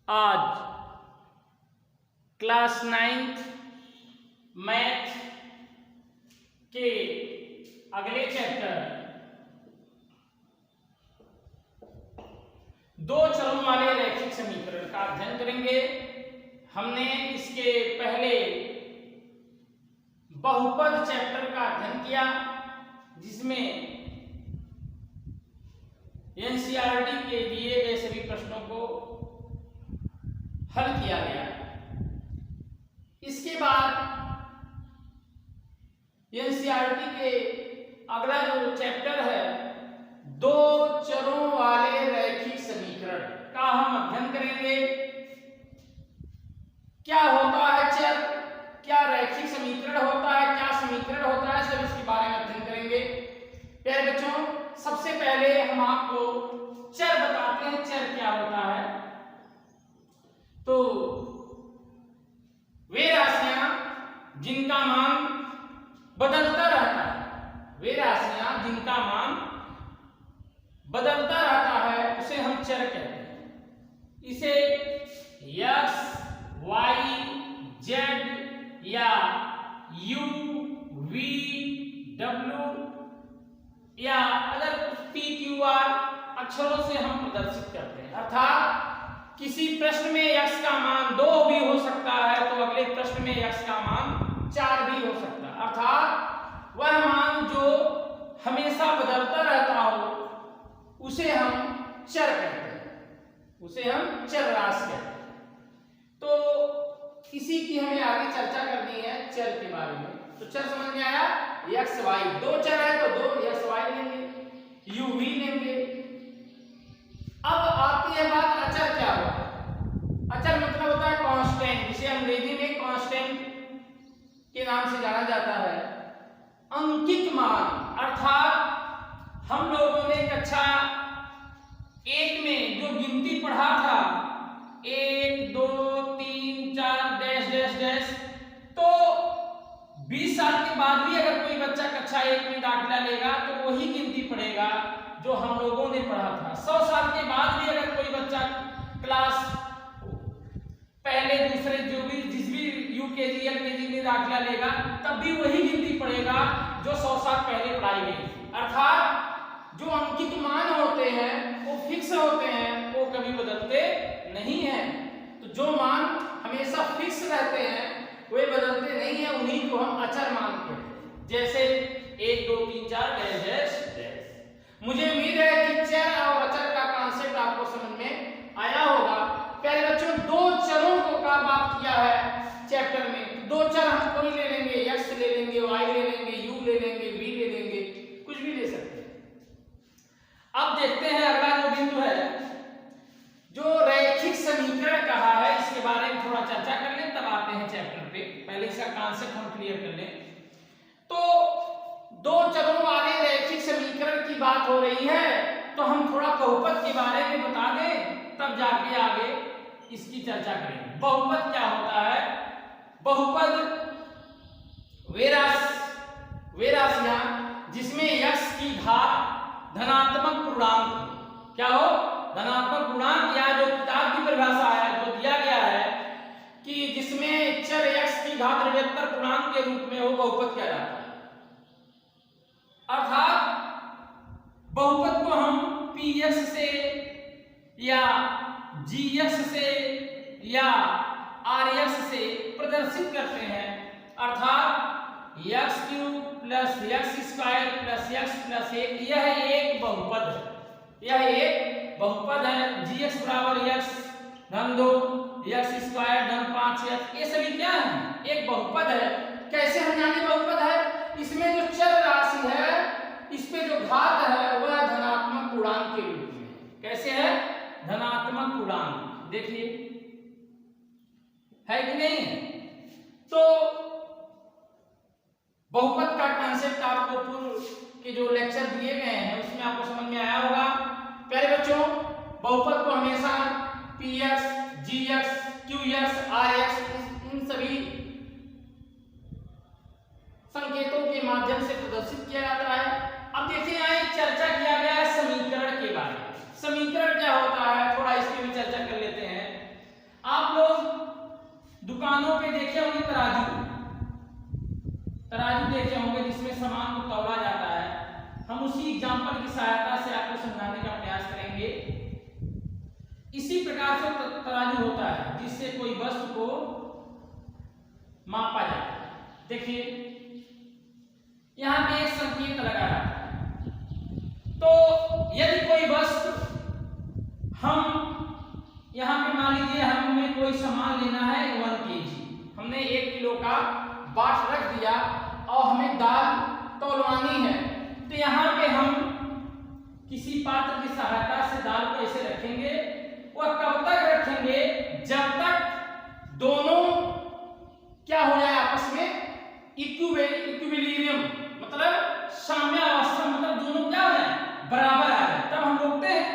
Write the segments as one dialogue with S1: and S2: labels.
S1: आज class 9th math के अगले चैप्टर दो चरों वाले रैखिक समीकरण का अध्ययन करेंगे। हमने इसके पहले बहुपद चैप्टर का अध्ययन किया, जिसमें एनसीईआरटी के दिए गए सभी प्रश्नों को हल किया गया। इसके बाद एनसीईआरटी के अगला जो चैप्टर है दो चरों वाले रैखिक समीकरण का हम अध्ययन करेंगे। क्या होता है चर, क्या रैखिक समीकरण होता है, क्या समीकरण होता है, सब इसके बारे में अध्ययन करेंगे। प्यारे बच्चों, सबसे पहले हम आपको चर बताते हैं। चर क्या होता है? तो वे राशियां जिनका मान बदलता रहता है, वे राशियां जिनका मान बदलता रहता है, उसे हम चर कहते हैं। इसे x, y, z या u, v, w या अगर p, q, r अक्षरों से हम प्रदर्शित करते हैं। अर्थात किसी प्रश्न में x का मान 2 भी हो सकता है तो अगले प्रश्न में x का मान 4 भी हो सकता है। अर्थात वह मान जो हमेशा बदलता रहता हो उसे हम चर कहते हैं, उसे हम चर राशि कहते हैं। तो इसी की हमें आगे चर्चा करनी है चर के बारे में। तो चर समझ में आया? x, y दो चर है तो दो x, y लेंगे, u, v लेंगे। अब आती है बात अचर क्या होता है। अचर मतलब होता है कांस्टेंट, जिसे अंग्रेजी में कांस्टेंट के नाम से जाना जाता है। अंकित मान, अर्थात हम लोगों ने कक्षा 1 में जो गिनती पढ़ा था 1 2 3 4 डैश डैश डैश, तो 20 साल के बाद भी अगर कोई बच्चा कक्षा 1 में दाखिला लेगा तो वही गिनती पढ़ेगा जो हम लोगों ने पढ़ा था। 100 साल के बाद भी अगर कोई बच्चा क्लास पहले दूसरे जिस भी यूकेजी एलकेजी में दाखिला लेगा तब भी वही गिनती पढ़ेगा जो 100 साल पहले पढ़ाई गई। अर्थात जो अंकित मान होते हैं वो फिक्स होते हैं, वो कभी बदलते नहीं हैं। तो जो मान हमेशा फिक्स रहते हैं वे बदलते नहीं है, उन्हीं को हम अचर मानते हैं। जैसे 1 2 3 4 डैश डैश डैश। मुझे उम्मीद है कि चर और अचर का कॉन्सेप्ट आपको समझ में आया होगा। प्यारे बच्चों, दो चरों को का बात किया है चैप्टर में। दो चर हम कोई ले लेंगे, x ले लेंगे, y ले लेंगे, u ले लेंगे, v ले लेंगे, कुछ भी ले सकते हैं। अब देखते हैं अगला जो बिंदु है, जो रैखिक समीकरण कहा है, इसके बारे में थोड़ा चर्चा कर लें, तब आते हैं चैप्टर पे। पहले इसका कॉन्सेप्ट हम क्लियर कर लें। तो दो चरों वाले रैखिक समीकरण की बात हो रही है तो हम थोड़ा बहुपद के बारे में बता दें, तब जाके आगे इसकी चर्चा करेंगे। बहुपद क्या होता है? बहुपद वे राशियां जिसमें x की घात धनात्मक पूर्णांक, क्या हो, धनात्मक पूर्णांक, या जो किताब की परिभाषा है जो दिया गया है कि जिसमें चर x की घात ऋणात्मक पूर्णांक के रूप में हो, बहुपद किया जाता है। अर्थात बहुपद को हम px से या gx से या rx से प्रदर्शित करते हैं। अर्थात x³ plus x² plus x plus 1 यह एक बहुपद है, यह एक बहुपद है। gx बराबर x धन 2 x² धन 5x, ये सभी क्या है? एक बहुपद है। कैसे हम जाने बहुपद है? इसमें जो चर राशि है इस पे जो घात है वह धनात्मक पूर्णांक के रूप में। कैसे है? धनात्मक पूर्णांक। देखिए है कि नहीं? तो बहुपद का कांसेप्ट आपको पूर्व के जो लेक्चर दिए गए हैं उसमें आपको समझ में आया होगा। प्यारे बच्चों, बहुपद को हमेशा px, gx, qx, rx इन सभी संकेतों के माध्यम से प्रदर्शित किया जाता है। अब देखिए यहाँ एक चर्चा किया गया है समीकरण के बारे में। समीकरण क्या होता है, थोड़ा इसकी भी चर्चा कर लेते हैं। दुकानों पे देखे होंगे तराजू, तराजू देखे होंगे जिसमें सामान को तौला जाता है। हम उसी एग्जांपल की सहायता से आपको समझाने का प्रयास करेंगे। इसी प्रकार से तराजू होता है जिससे कोई वस्तु को मापा जाता है। देखिए यहां पे एक संकेत लगा रहा है, तो यदि कोई वस्तु हम यहां पे मान लीजिए हमें कोई सामान लेना है 1 kg, हमने 1 किलो का बाट रख दिया और हमें दाल तौलवानी है, तो यहाँ पे हम किसी पात्र की सहायता से दाल को ऐसे रखेंगे। वह कब तक रखेंगे? जब तक दोनों क्या हो जाए आपस में इक्विलिब्रियम, मतलब साम्यावस्था, मतलब दोनों क्या है बराबर आ जाए, तब हम रोकते हैं।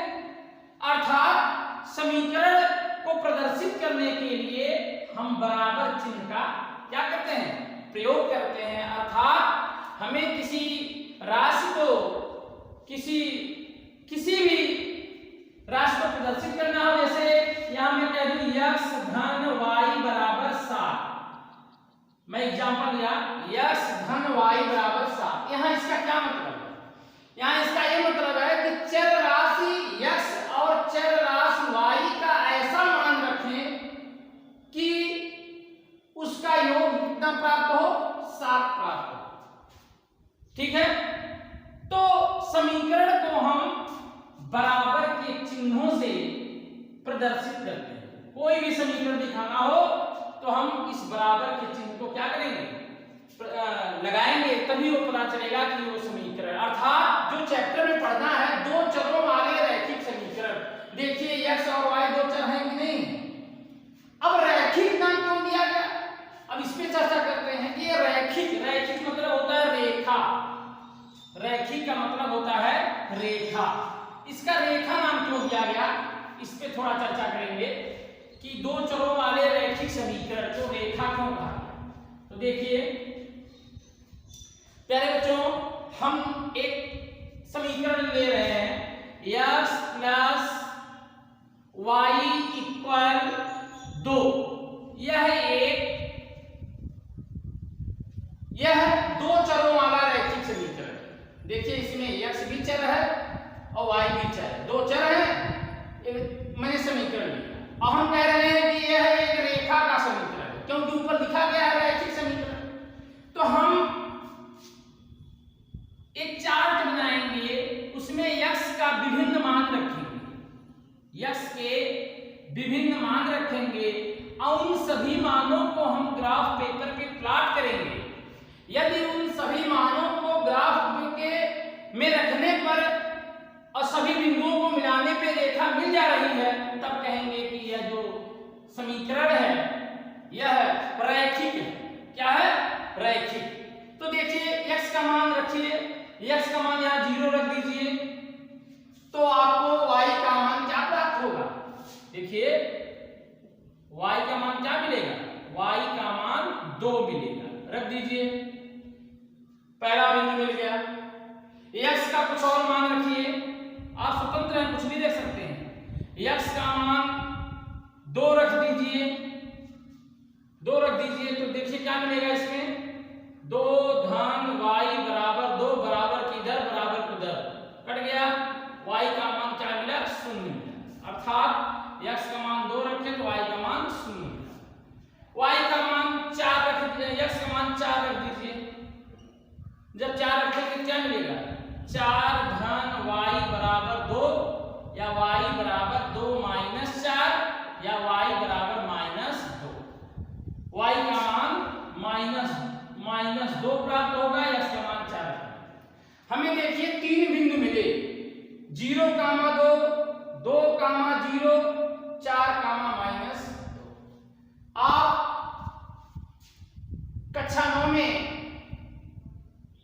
S1: अर्थात समीकरण को प्रदर्शित करने के लिए हम बराबर चिन्ह का क्या करते हैं? प्रयोग करते हैं। अर्थात हमें किसी राशि को किसी भी राशि को प्रदर्शित करना हो, जैसे यहां मैं कह दूं x धन y बराबर 7, मैं एग्जांपल लिया x धन y बराबर 7। यहां इसका क्या मतलब है? यहां इसका ये मतलब है कि चर राशि x और चर राशि y का ऐसा मान रखें कि उसका योग कितना प्राप्त हो? 7 प्राप्त हो। ठीक है, तो समीकरण को हम बराबर के चिन्हों से प्रदर्शित करते हैं। कोई भी समीकरण दिखाना हो तो हम इस बराबर के चिन्ह को क्या करेंगे? लगाएंगे, तभी वो पता चलेगा कि वो समीकरण, अर्थात जो चैप्टर में पढ़ना है दो चरों वाले रैखिक समीकरण। देखिए x और y दो चर हैं कि नहीं? अब रैखिक नाम क्यों दिया गया? अब इस पे चर्चा करते हैं कि ये रैखिक मतलब होता है रेखा, रैखिक का मतलब होता है रेखा। इसका रेखा नाम क्यों दिया गया, इस पे थोड़ा चर्चा करेंगे कि दो चरों वाले रैखिक समीकरण को रेखा क्यों कहा गया। तो देखिए प्यारे बच्चों, हम एक समीकरण ले रहे हैं x प्लस y इक्वल 2। यह दो चरों वाला रैखिक समीकरण। देखिए इसमें x भी चर है और y भी चर है, दो चर है, मैंने समीकरण लिखा और हम कह रहे हैं कि यह एक रेखा का समीकरण है क्योंकि ऊपर लिखा गया है रैखिक समीकरण। तो हम एक चार्ट बनाएंगे, उसमें x का विभिन्न मान रखेंगे, x के विभिन्न मान रखेंगे और उन सभी मानों को हम ग्राफ पेपर पे प्लॉट करेंगे। यदि उन सभी मानों को ग्राफ में रखने पर और सभी बिंदुओं को मिलाने पे रेखा मिल जा रही है, तब कहेंगे कि यह जो समीकरण है यह रैखिक है। क्या है? रैखिक। तो देखिए x का मान रखिए, x का मान यहाँ 0 रख दीजिए, तो आपको y का मान क्या प्राप्त होगा? देखिए y का मान क्या मिलेगा? y का मान 2 मिलेगा। रख दीजिए, पहला बिंदु मिल गया। x का कुछ और मान रखिए, आप स्वतंत्र हैं, कुछ भी देख सकते हैं। x का मान 2 रख दीजिए, 2 रख दीजिए, तो देखिए क्या मिलेगा इसमें? 2 धन y बराबर 2 बराबर किधर? बराबर किधर कट गया, y का मान क्या मिला? 0 मिला। अर्थात x का मान 2 रखें तो y का मान 0 मिला। y का मान 4 रख दीजिए, x का मान 4 रख दीजिए। जब 4 रखेंगे क्या मिलेगा? 4 धन y बराबर 2 या y बराबर 2 माइनस 4 या y बराबर -2। y का मान -2 प्राप्त होगा या इसका मान 4। हमें देखिए 3 बिंदु मिले, 0, 2, 2, 0, 4, -2। आप कक्षा 9 में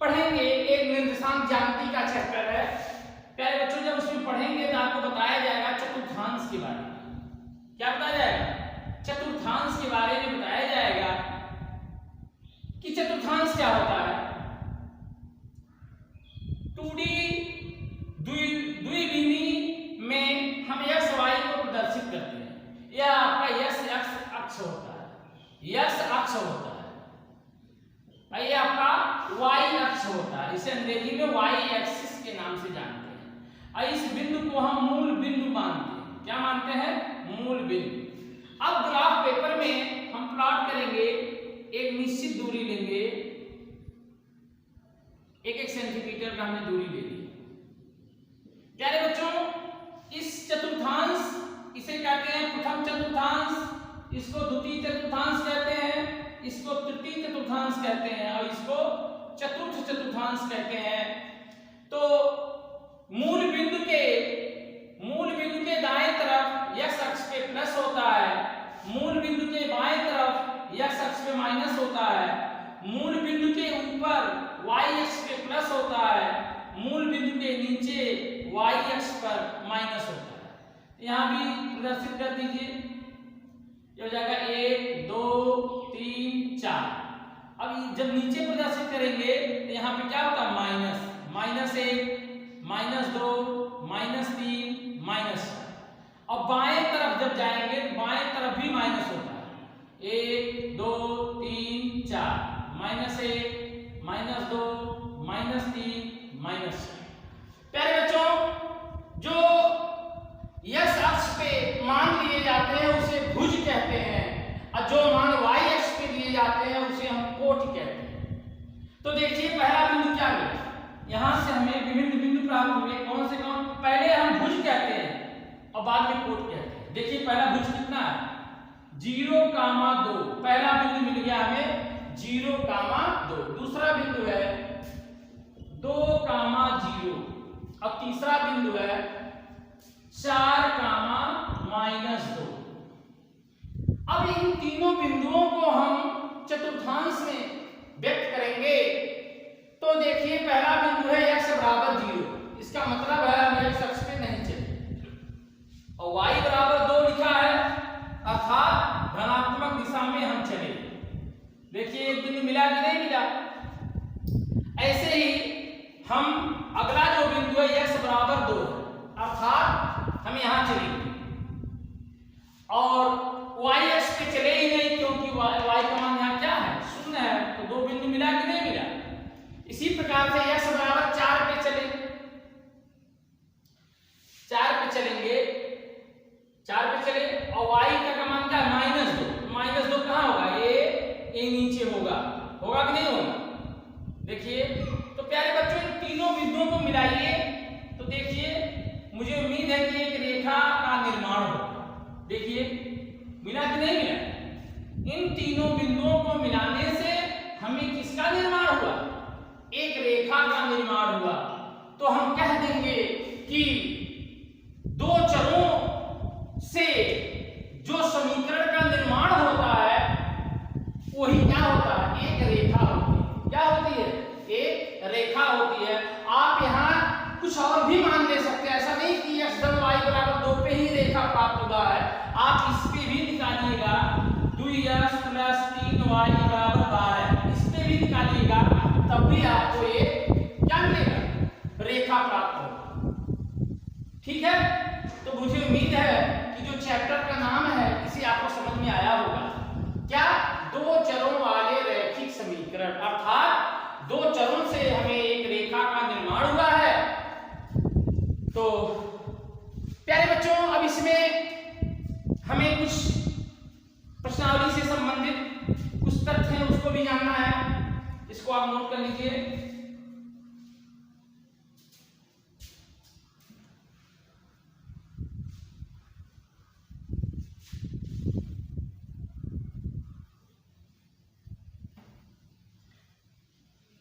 S1: पढ़ेंगे, एक निर्देशांक ज्यामिति का चैप्टर है। प्यारे बच्चों, जब उसमें पढ़ेंगे तो आपको बताया जाएगा चतुर्थांश के बारे में। क्या बताया जाएगा? चतुर्थांश के बारे में बताया जाएगा कि चतुर्थांश क्या होता है। 2D द्विविमीय में हम x y को प्रदर्शित करते हैं। यह आपका x अक्ष होता है। यस अक्ष होता है, ये आपका वाई अक्ष होता है, इसे अंग्रेजी में वाई एक्सिस के नाम से जानते हैं। और इस बिंदु को हम मूल बिंदु मानते हैं। क्या मानते हैं? मूल बिंदु। अब ग्राफ पेपर में हम प्लॉट करेंगे, एक निश्चित दूरी लेंगे, 1-1 सेंटीमीटर का हमने दूरी ले ली। प्यारे बच्चों, इस चतुर्थांश, इसे कहते हैं प्रथम चतुर्थांश, इसको द्वितीय चतुर्थांश कहते हैं, इसको तृतीय चतुर्थांश कहते हैं और इसको चतुर्थ चतुर्थांश कहते हैं। तो मूल बिंदु के दाएं तरफ x अक्ष पे प्लस होता है, मूल बिंदु के बाएं तरफ x अक्ष पे माइनस होता है, मूल बिंदु के ऊपर y अक्ष पे प्लस होता है, मूल बिंदु के नीचे y अक्ष पर माइनस होता है। यहाँ भी प्रदर्शित कर दीजिए, ये हो जाएगा 1 2 3 4। अब जब नीचे प्रदर्शित करेंगे तो यहाँ पे क्या होता है? माइनस, -1 -2 -3 -4। और बाएं तरफ जब जाएंगे तो बाएं तरफ भी माइनस होता है, 1 2 3 4 -1 -2 -3 -4। प्यारे बच्चों, जो यस अक्ष पे मान लिए जाते हैं उसे भुज कहते हैं, और जो मान वाई अक्ष पे लिए जाते हैं उसे हम कोटि कहते हैं। तो देखिए पहला बिंदु क्या मिला, यहां से हमें विभिन्न बिंदु प्राप्त हुए। कौन से कौन? पहले हम भुज कहते हैं और बाद में कोटि कहते हैं। देखिए पहला भुज कितना है? 0,2। पहला बिंदु मिल गया हमें 0,2। दूसरा बिंदु है 2,0 और तीसरा बिंदु है 4,-2। अब इन तीनों बिंदुओं को हम चतुर्थांश में व्यक्त करेंगे। तो देखिए पहला बिंदु है x बराबर 0, इसका मतलब है हम x अक्ष पे नहीं चले, और y बराबर 2 लिखा है, अर्थात धनात्मक दिशा में हम चले। देखिए एक बिंदु मिला कि नहीं मिला? ऐसे ही हम अगला जो बिंदु है x बराबर 2, अर्थात हम यहां चलेंगे और y अक्ष पे चले ही नहीं, क्योंकि y का मान यहाँ क्या है? 0 है। तो 2 बिंदु मिला कि नहीं मिला? इसी प्रकार से x बराबर 4 पे चले, 4 पे चलेंगे, 4 पे चले और y का मान क्या है? -2। -2 कहाँ होगा? ये नीचे होगा कि नहीं होगा? देखिए तो प्यारे बच्चों, इन तीनों बिंदुओं को मिलाइए तो देखिए मुझे उम्मीद है कि एक रेखा का निर्माण होगा। देखिए मिला कि नहीं मिला? इन तीनों बिंदुओं को मिलाने से हमें किसका निर्माण हुआ? एक रेखा का निर्माण हुआ। तो हम कह देंगे कि दो चरों से जो समीकरण का निर्माण होता है वही क्या होता है? एक रेखा होती है। क्या होती है? एक रेखा होती है। आप यहाँ कुछ और भी मान ले सकते हैं, ऐसा नहीं कि x धन y बराबर 2 पे ही रेखा प्राप्त होगा है। आप इस पे भी निकालिएगा, 2x + 3y बराबर 12, इस पे भी निकालिएगा, तब भी आपको ये क्या मिलेगा? रेखा प्राप्त होगा। ठीक है, तो मुझे उम्मीद है कि जो चैप्टर का नाम है इसे आपको समझ में आया होगा। क्या? दो चरों वाले रैखिक समीकरण, अर्थात दो चरों से हमें एक रेखा का निर्माण हुआ है। तो प्यारे बच्चों, अब इसमें हमें कुछ प्रश्नावली से संबंधित कुछ तथ्य हैं उसको भी जानना है, इसको आप नोट कर लीजिए।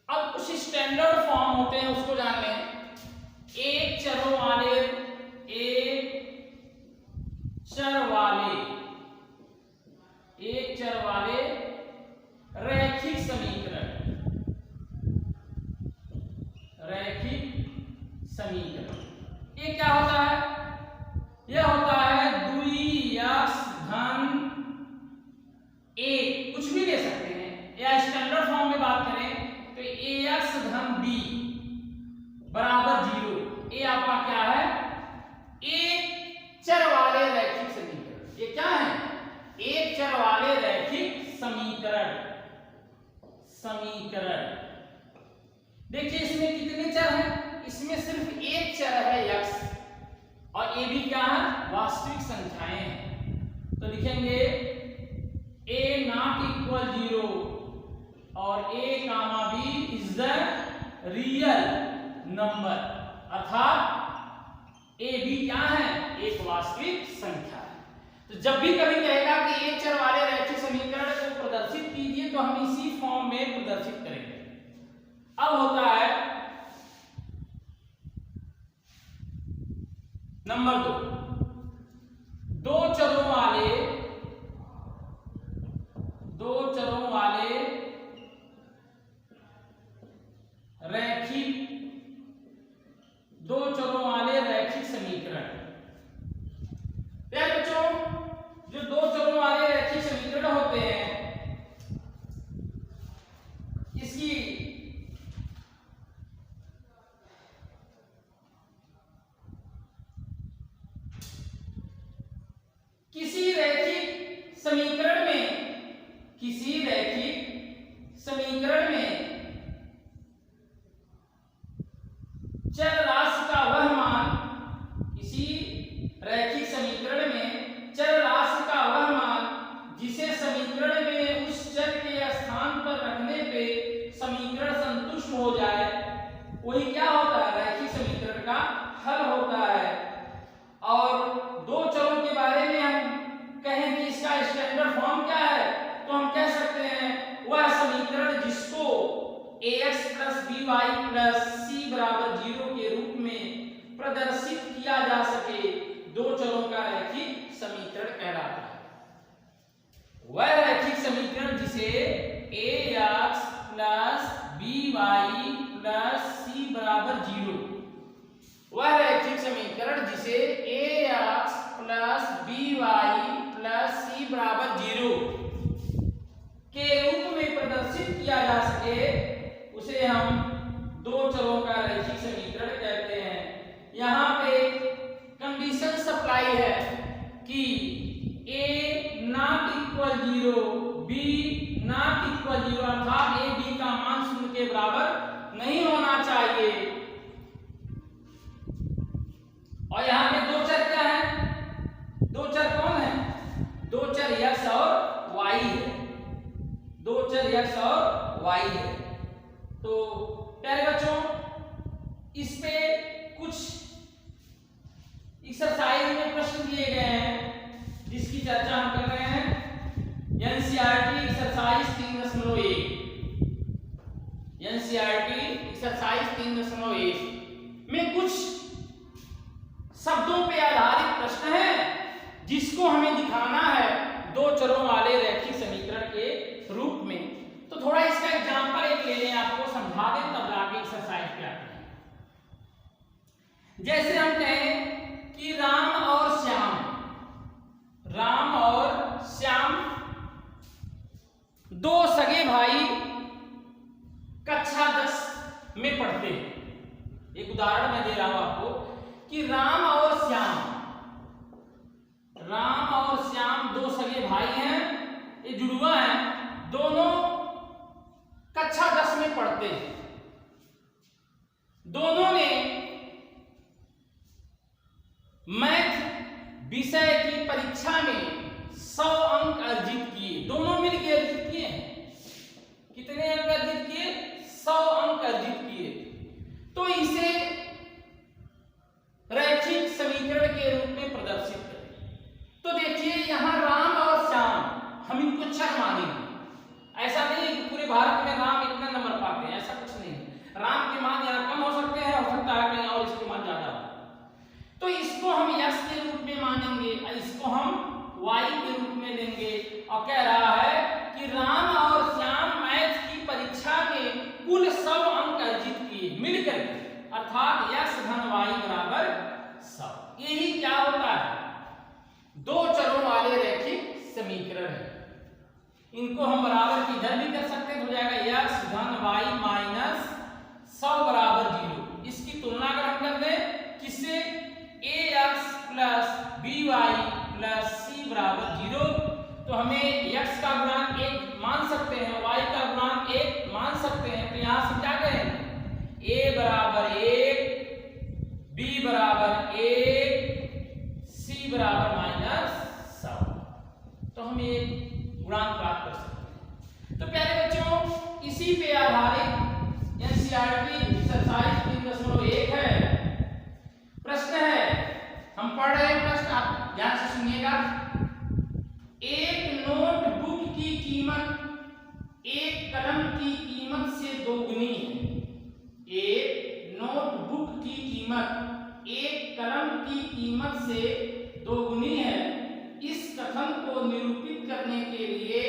S1: अब कुछ स्टैंडर्ड फॉर्म होते हैं उसको जान लें। एक चर वाले रैखिक समीकरण, ये क्या होता है? यह होता है 2x धन 1, कुछ भी ले सकते हैं, या स्टैंडर्ड फॉर्म में बात करें तो ax धन b बराबर 0। ये आपका क्या है? एक चर वाले रैखिक समीकरण। ये क्या है? एक चर वाले रैखिक समीकरण। देखिए इसमें कितने चर हैं, इसमें सिर्फ एक चर है x और ए बी क्या है, वास्तविक संख्याएं हैं। तो लिखेंगे a नॉट इक्वल 0 और a comma b is the real number, अर्थात ए बी क्या है, एक वास्तविक संख्या है। तो जब भी कभी कहेगा कि एक चर वाले रैखिक समीकरण को प्रदर्शित कीजिए तो हम इसी फॉर्म में प्रदर्शित करेंगे। अब होता है नंबर 2, दो चरों वाले रैखिक समीकरण। यार बच्चों, जो दो चरों वाले रैखिक समीकरण होते हैं, इसकी किसी रैखिक समीकरण में चर राशि का वह मान, किसी रैखिक समीकरण में चर राशि का वह मान जिसे समीकरण में उस चर के स्थान पर रखने पे समीकरण संतुष्ट हो जाए, वही क्या होता है, रैखिक समीकरण का हल होता है। और दो चरों के बारे में हम कहें कि इसका स्टैंडर्ड फॉर्म क्या है, तो हम कह सकते हैं वह समीकरण जिसको ax + by + c = 0 के रूप में प्रदर्शित किया जा सके, दो चरों का रैखिक समीकरण कहलाता है। वह रैखिक समीकरण जिसे ax + by + c = 0, वह रैखिक समीकरण जिसे ax + by + c = 0 के रूप में प्रदर्शित किया जा सके, उसे हम दो चरों का रैखिक समीकरण कहते हैं। यहाँ पे कंडीशन सप्लाई है कि a not equal 0, b not equal 0, अर्थात a b का मान 0 के बराबर नहीं होना चाहिए। और यहाँ पे दो चर क्या है, दो चर कौन है, दो चर x और y है, दो चर x और y है। तो प्यारे बच्चों, इस पे कुछ एक्सरसाइज में प्रश्न दिए गए हैं जिसकी चर्चा हम कर रहे हैं। एनसीईआरटी एक्सरसाइज 3.1, एनसीईआरटी एक्सरसाइज 3.1 में कुछ शब्दों पे आधारित प्रश्न है जिसको हमें दिखाना है दो चरों वाले रैखिक समीकरण के रूप में। तो थोड़ा इसका एग्जांपल एक ले लें, आपको समझा दें, तब आगे एक्सरसाइज पे आते हैं। जैसे हम कहें कि राम और श्याम दो सगे भाई कक्षा 10 में पढ़ते हैं। एक उदाहरण मैं दे रहा हूं आपको कि राम और श्याम दो सगे भाई हैं, ये जुड़वा हैं, दोनों कक्षा 10 में पढ़ते हैं। दोनों ने मैथ विषय की परीक्षा में 100 अंक अर्जित किए, दोनों मिलकर अर्जित किए हैं। कितने अंक अर्जित किए, 100 अंक अर्जित किए। तो इसे रैखिक समीकरण के रूप में प्रदर्शित करें। तो देखिए यहाँ राम और श्याम, हम इनको चर मानेंगे। ऐसा नहीं कि पूरे भारत में राम इतना नंबर पाते हैं, ऐसा कुछ नहीं है। राम के मान यहाँ कम हो सकते हैं, हो सकता है कहीं और इसके मान ज्यादा हो। तो इसको हम यश के रूप में मानेंगे, इसको हम वाई के रूप में लेंगे। और कह रहा है कि राम और श्याम मैथ की परीक्षा में कुल 100 अंक अर्जित किए मिलकर, अर्थात यश धन वाई बराबर 100। यही क्या होता है, दो चरों वाले रैखिक समीकरण है। इनको हम बराबर की इधर भी कर सकते हैं, हो जाएगा यश धन वाई माइनस 100 बराबर 0। इसकी तुलना अगर हम कर दें किससे, ax + by + c बराबर 0, तो हमें x का गुणांक 1 मान सकते हैं, y का गुणांक 1 मान सकते हैं। तो यहां से क्या करेंगे, a बराबर 1, b बराबर 1, c बराबर -7। तो हम ये गुणांक प्राप्त कर सकते हैं। तो प्यारे बच्चों, इसी पे आधारित एनसीईआरटी एक्सरसाइज 3.1 है। प्रश्न है, हम पढ़ रहे हैं प्रश्न, आप ध्यान से सुनिएगा। एक नोटबुक की कीमत एक कलम की कीमत से दोगुनी है। एक नोटबुक की कीमत एक कलम की कीमत से दोगुनी है। इस कथन को निरूपित करने के लिए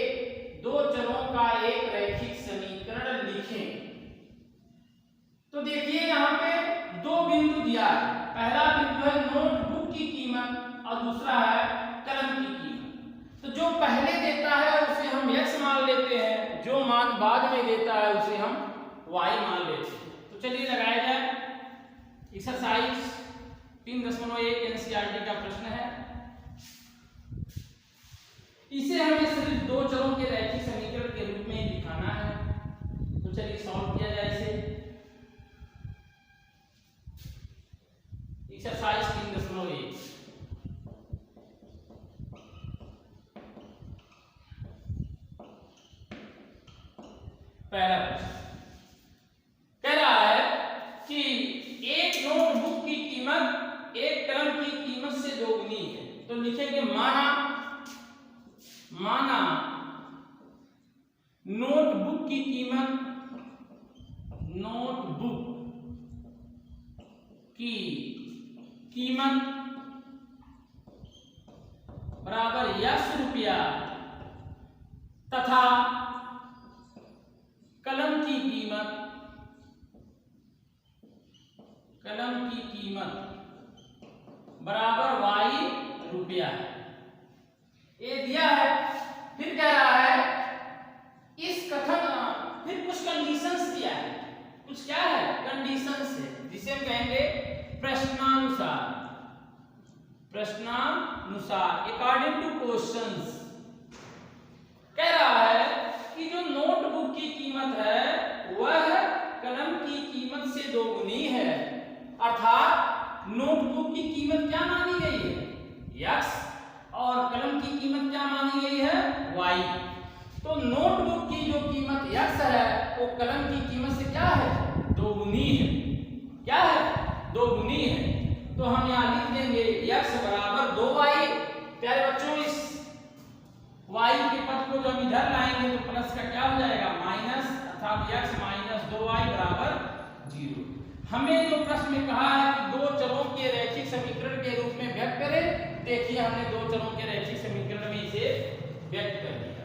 S1: दो चरों का एक रैखिक समीकरण लिखें। तो देखिए यहाँ पे दो बिंदु दिया है। पहला बिंदु है नोटबुक की कीमत और दूसरा है कलम की कीमत। तो जो पहले देता है उसे हम x मान लेते हैं, जो मान बाद में देता है उसे हम y मान लेते हैं। तो चलिए लगाया जाए। एक्सरसाइज 3.1 एनसीईआरटी का प्रश्न है। इसे हमें सिर्फ दो चरों के रैखिक समीकरण के रूप में दिखाना है। तो चलिए सॉल्व किया जाए इसे। एक्सरसाइज 3.1 पहला प्रश्न कह रहा है कि एक नोटबुक की कीमत एक कलम की कीमत से दोगुनी है। तो लिखेंगे माना नोटबुक की कीमत बराबर x रुपया तथा कलम की कीमत बराबर y रुपया है। ये दिया है। फिर कह रहा है इस कथन, फिर कुछ कंडीशंस दिया है। कुछ क्या है? कंडीशंस है, जिसे हम कहेंगे प्रश्नानुसार अकॉर्डिंग टू क्वेश्चंस। कह रहा है कि जो नोटबुक की कीमत है वह कलम की कीमत से दोगुनी है। अर्थात नोटबुक की कीमत क्या मानी गई है? x, और कलम की कीमत क्या मानी गई है? y। तो नोटबुक की जो कीमत x है वो कलम की कीमत से क्या है? दोगुनी है। क्या है? दोगुनी है। तो हम यहाँ लिख देंगे x बराबर 2y। प्यारे बच्चों, इस y के पद को जब इधर लाएंगे तो प्लस का क्या हो जाएगा? माइनस, अर्थात x माइनस 2y बराबर 0। हमें जो प्रश्न में कहा है कि दो चरों के रैखिक समीकरण के रूप में व्यक्त करें, देखिए हमने दो चरों के रैखिक समीकरण में इसे व्यक्त कर दिया।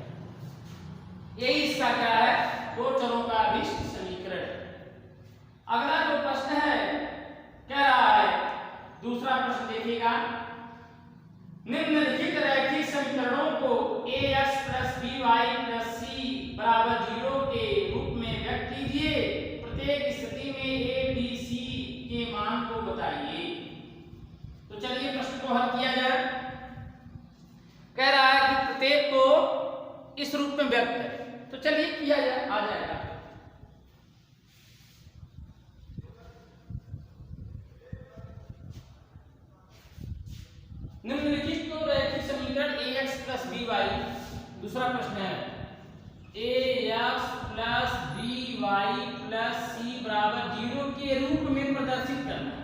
S1: यही इसका क्या है? दो चरों का अभिष्ट समीकरण। अगला जो प्रश्न है कह रहा है, दूसरा प्रश्न देखिएगा। निम्नलिखित रैखिक समीकरणों को ax + by + c बराबर 0 के रूप में व्यक्त कीजिए। प्रत्येक स्थिति में a, b, c के मान को बताइए। तो चलिए प्रश्न को हल किया जाए। कह रहा है कि प्रत्येक को इस रूप में व्यक्त करें। तो चलिए किया जाए, आ जाएगा। निम्नलिखित तो रैखिक समीकरण ax + by। दूसरा प्रश्न है ax + by + c बराबर 0 के रूप में प्रदर्शित करना है।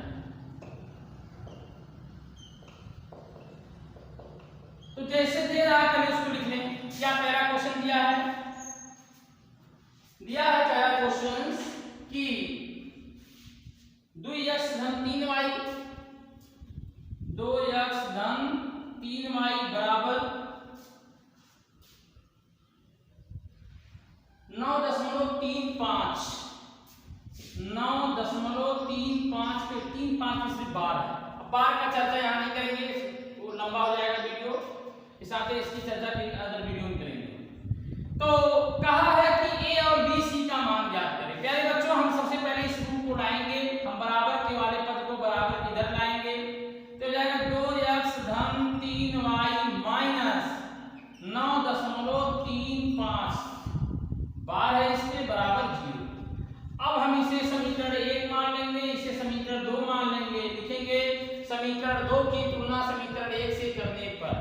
S1: तो जैसे दे रहा है पहले उसको लिख लें। क्या पहला क्वेश्चन दिया है? पहला क्वेश्चन कि 2x + 3y 2x + 3y बराबर 9.35 पे 3.5 में सिर्फ बार है। अब बार का चर्चा यहाँ नहीं करेंगे, वो लंबा हो जाएगा वीडियो। इस आते इसकी चर्चा फिर अदर वीडियो में करेंगे। तो कहा है कि a और b c का मान ज्ञात करें। प्यारे बच्चों, हम सबसे पहले इस रूप को लाएंगे। हम बराबर के वाले पद को बराबर इधर लाएंगे तो जाएगा 2x + 3y माइनस 9.35 बार है इसके बराबर 0। अब हम इसे समीकरण 1 समीकरण 2 की तुलना समीकरण 1 से करने पर,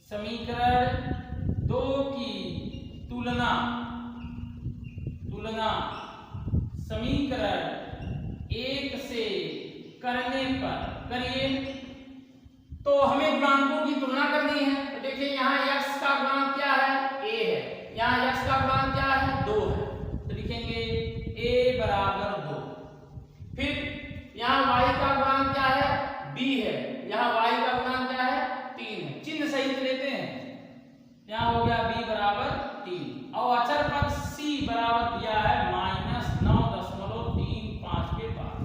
S1: समीकरण 2 की तुलना समीकरण 1 से करने पर करिए तो हमें गुणांकों की तुलना करनी है। तो देखिए यहाँ x का गुणांक क्या है, a है, यहाँ x का गुणांक क्या है, 2 है, तो लिखेंगे a बराबर 2। फिर यहाँ y का गुणांक क्या है, b है, यहाँ y का गुणांक क्या है, 3 है, चिन्ह सहित लेते हैं, यहाँ हो गया b बराबर 3 और अचर पद c बराबर दिया है -9.35 के बाद।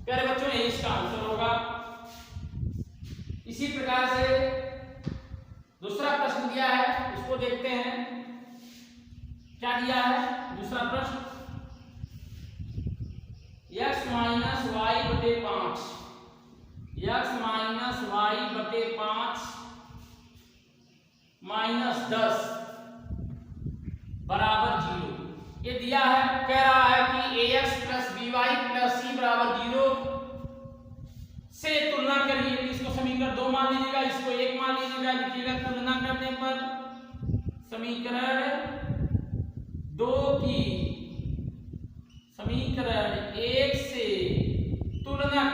S1: प्यारे बच्चों ये इसका आंसर होगा। इसी प्रकार से दूसरा प्रश्न दिया है, उसको देखते हैं क्या दिया है। दूसरा प्रश्न x - y/5 x - y/5 -10 बराबर 0 ये दिया है। कह रहा है कि ax + by + c बराबर 0 से तुलना करिए। इसको समीकरण 2 मान लीजिएगा, इसको 1 मान लीजिएगा, लिखिएगा तुलना करने पर समीकरण 2 की समीकरण 1 से तुलना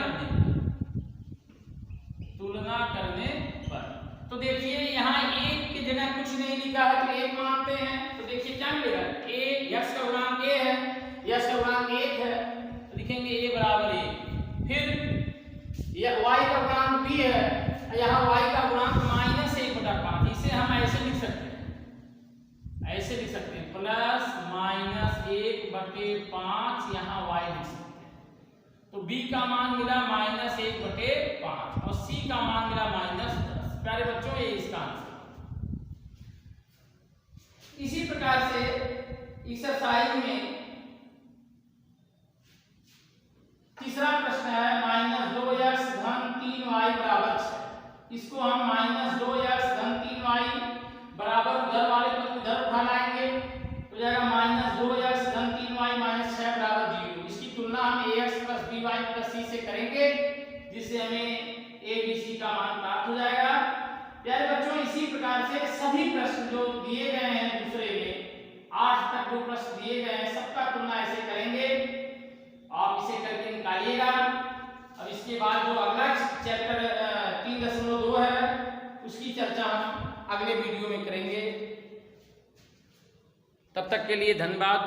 S1: करने पर तो देखिए यहाँ 1 की जगह कुछ नहीं लिखा है तो 1 मानते हैं। तो देखिए क्या मिलेगा, a x का गुणांक a है, x का गुणांक 1 है, तो लिखेंगे a बराबर 1। फिर यह y का गुणांक b है, यहाँ y का गुणांक -1/5, इसे हम ऐसे लिख सकते हैं, +-1/5 यहाँ y लिख सकते हैं। तो b का मान मिला -1/5 और c का मान मिला -10। प्यारे बच्चों ये इसका आंसर। इसी प्रकार से एक्सरसाइज में तीसरा प्रश्न है -2x - 3y = 6। इसको हम -2x - 3y बराबर उधर वाले पद उधर उठा लाएंगे तो जाएगा -2x - 3y - 6 बराबर 0। इसकी तुलना हम ax + by + c से करेंगे जिससे हमें a b c का मान प्राप्त हो जाएगा। प्यारे बच्चों इसी प्रकार से सभी प्रश्न जो दिए गए हैं दूसरे में 8 तक जो प्रश्न दिए गए हैं सबका तुलना ऐसे करेंगे। आप इसे करके निकालिएगा। अब इसके बाद जो अगला चैप्टर 3.2 है उसकी चर्चा हम अगले वीडियो में करेंगे। तब तक के लिए धन्यवाद।